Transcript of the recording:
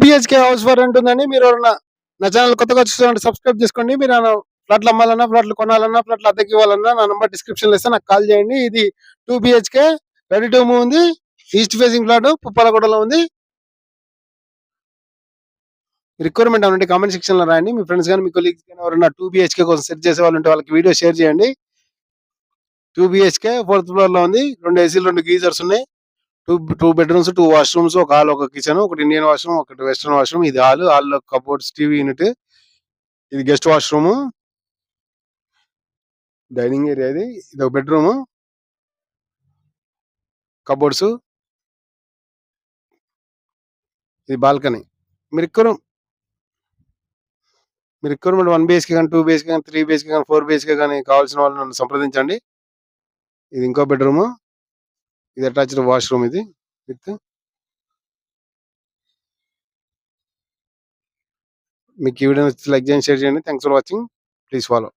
BHK house for rent ఉందని మీరు ఎవరన్నా నా ఛానల్ కొత్తగా చూస్తుంటే సబ్స్క్రైబ్ చేసుకోండి. మీరు ఫ్లాట్లు అమ్మాలన్నా, ఫ్లాట్లు కొనాలన్నా, ఫ్లాట్లు అద్దెకి ఇవ్వాలన్నా నా నంబర్ డిస్క్రిప్షన్ లో ఇస్తే నాకు కాల్ చేయండి. ఇది 2 బిహెచ్కే రెడీ టు మూవ్ ఉంది. ఈస్ట్ ఫేసింగ్ ఫ్లాట్ పుప్పాలగూడలో ఉంది. రిక్వైర్మెంట్ అవునండి కామెంట్ సెక్షన్ లో రాయండి. మీ ఫ్రెండ్స్ కానీ మీ కొలీగ్స్ కానీ ఎవరైనా 2 బిహెచ్కే కోసం సెర్చ్ చేసే వాళ్ళు ఉంటే వాళ్ళకి వీడియో షేర్ చేయండి. 2 బిహెచ్కే 4th ఫ్లోర్ లో ఉంది. 2 ఏసీలు, 2 గీజర్స్ ఉన్నాయి. టూ బెడ్రూమ్స్, 2 వాష్రూమ్స్, ఒక హాల్, ఒక కిచెన్, ఒకటి ఇండియన్ వాష్రూమ్, ఒకటి వెస్టర్న్ వాష్రూమ్. ఇది హాల్ లో కబోర్డ్స్, టీవీ యూనిట్. ఇది గెస్ట్ వాష్రూమ్, డైనింగ్ ఏరియా. ఇది ఒక బెడ్రూమ్, కబోర్డ్స్, ఇది బాల్కనీ. మీరు రిక్వైర్మెంట్ 1 బిహెచ్కే కానీ, 2 బిహెచ్కే కానీ, 3 బిహెచ్కే కానీ, 4 బిహెచ్కే కానీ కావాల్సిన వాళ్ళు నన్ను సంప్రదించండి. ఇది ఇంకో బెడ్రూమ్, ఇది అటాచ్డ్ వాష్రూమ్. ఇది విత్ మీకు ఈ వీడియో నచ్చితే లైక్ చేయండి, షేర్ చేయండి. Thanks for watching. Please follow.